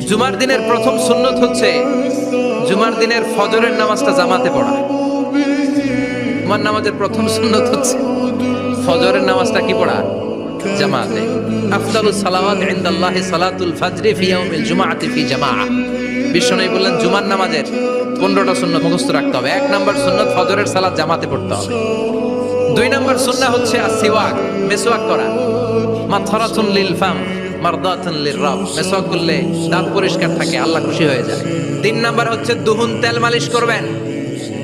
জুমার দিনের প্রথম সুন্নত হচ্ছে জুমার দিনের ফজরের নামাজটা জামাতে পড়া। জুমার নামাজের প্রথম সুন্নত হচ্ছে ফজরের নামাজটা কি পড়া? জামাতে। আফদালুস সালাওয়াত ইনদাল্লাহি সালাতুল ফজরি ফি ইয়াউমিল জুমআতি ফি জামাআহ। বিশ্বনবী বললেন জুমার নামাজের 15টা সুন্নাত মুখস্থ রাখতে হবে। 1 নাম্বার সুন্নাত ফজরের সালাত জামাতে পড়তে হবে। 2 নাম্বার সুন্নাহ হচ্ছে আসওয়াক, মেসওয়াক করা। মাথরাতুন লিল ফাম মারদাতুন লিররাব, মেসওয়াক করলে দাঁত পরিষ্কার থাকে, আল্লাহ খুশি হয়ে যায়। 3 নাম্বার হচ্ছে দুহুন, তেল মালিশ করবেন।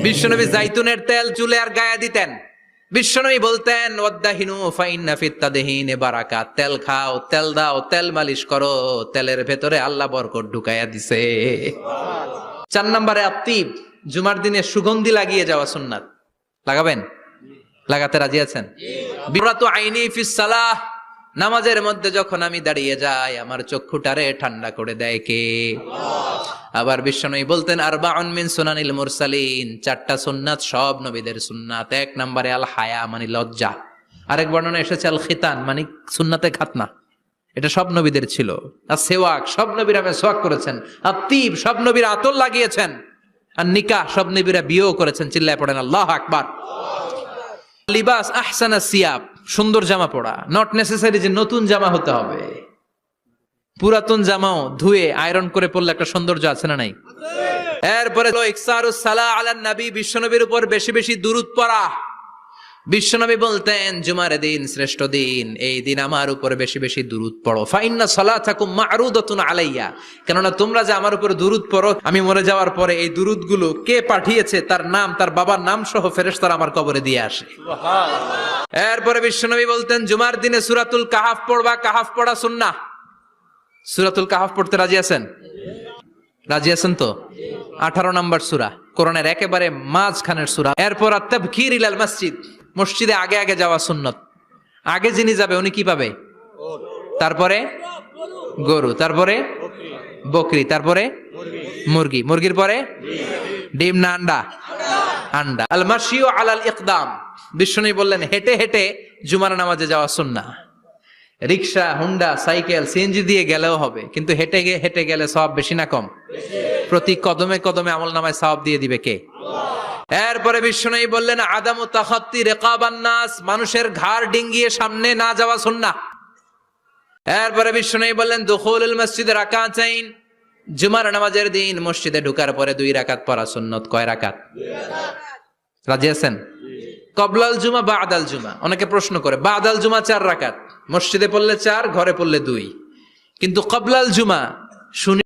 বিশ্বনবী জাইতুনের তেল চুলে আর গায়ে দিতেন। বিশ্বনবী বলতেন ওয়াদাহিনু ফাইন্না ফিত তাদহিনে বারাকাত, তেল খাও, তেল দাও, তেল মালিশ করো, তেলের ভেতরে আল্লাহ বরকত ঢুকাইয়া দিছে। 4 নম্বরে আত্তিব, জুমার দিনে সুগন্ধি লাগিয়ে যাওয়া সুন্নাত। লাগাবেন? লাগাতে রাজি আছেন? বিরাতু আইনি ফিস সালাহ, নামাজের মধ্যে যখন আমি দাঁড়িয়ে যাই আমার চক্ষুটারে ঠান্ডা করে দেয় কে? আবার বিশ্বনবী বলতেন আরবাউন মিন সুনানিল মুরসালিন, 4টা সুন্নাত সব নবীদের সুন্নাত। 1 নম্বরে আল হায়া মানে লজ্জা। আরেক বর্ণনা এসেছে আল খিতান মানে সুন্নাতে খাতনা, এটা সব নবীদের ছিল। আর সেওয়াক, সব নবীরা মেসওয়াক করেছেন। আর তিব, সব নবীরা আতর লাগিয়েছেন। আর নিকাহ, সব নবীরা বিয়েও করেছেন। চিল্লায় পড়েন আল্লাহু আকবার। লিবাস আহসানা সিয়াব, সুন্দর জামা পরা। নট নেসেসারি যে নতুন জামা হতে হবে, পুরাতন জামাও ধুয়ে আয়রন করে পরলে একটা সৌন্দর্য আছে না নাই? এরপরে ইকসারুস সালাহ আলান নবী, বিশ্বনবীর উপর বেশি বেশি দুরূদ পড়া। বিশ্বনবী বলতেন জুমার দিন শ্রেষ্ঠ দিন, এই দিন আমার উপর বেশি বেশি দুরূদ পড়ো। ফাইন্না সালাতাকুম মা'রুদাতুন আলাইয়া, কেননা তোমরা যে আমার উপর দুরূদ পড়ো, আমি মরে যাওয়ার পরে এই দুরূদগুলো কে পাঠিয়েছে তার নাম, তার বাবার নাম সহ ফেরেশতারা আমার কবরে দিয়ে আসে। সুবহানাল্লাহ। এরপরে বিশ্বনবী বলতেন জুমার দিনে সূরাতুল কাহাফ পড়বা। কাহাফ পড়া সুন্নাহ। সূরাতুল কাহাফ পড়তে রাজি আছেন? রাজি আছেন তো? 18 নম্বর সূরা, কোরআনের একেবারে মাঝখানের সূরা। এরপর আত-তাবকির ইলাল মসজিদ, মসজিদে আগে আগে যাওয়া সুন্নত। আগে যিনি যাবে উনি কি পাবে? তারপরে গরু, তারপরে বকরি, তারপরে মুরগি, মুরগির পরে ডিম না আন্ডা? আন্ডা। আল মাশিউ আলাল ইকদাম, বিশ্বনবী বললেন হেঁটে হেঁটে জুমার নামাজে যাওয়া সুন্নাহ। রিকশা, হুন্ডা, সাইকেল, সিএনজি দিয়ে গেলেও হবে, কিন্তু হেঁটে হেঁটে গেলে সওয়াব বেশি না কম? প্রতি কদমে কদমে আমলনামায় সওয়াব দিয়ে দিবে কে? এরপরে বিশ্বনবী বললেন আদামু তাখাত্তি রিকাবান নাস, মানুষের ঘাড় ডিঙ্গিয়ে সামনে না যাওয়া সুন্নাহ। এরপরে বিশ্বনবী বললেন দুখুলুল মসজিদে রাকাতাইন, জুমার নামাজের দিন মসজিদে ঢোকার পরে 2 রাকাত পড়া সুন্নত। কয় রাকাত? 2 রাকাত। রাজি আছেন? কবলাল জুমা বাদাল জুমা, অনেকে প্রশ্ন করে বাদাল জুমা 4 রাকাত, মসজিদে পড়লে 4, ঘরে পড়লে 2, কিন্তু কবলাল জুমা শুনি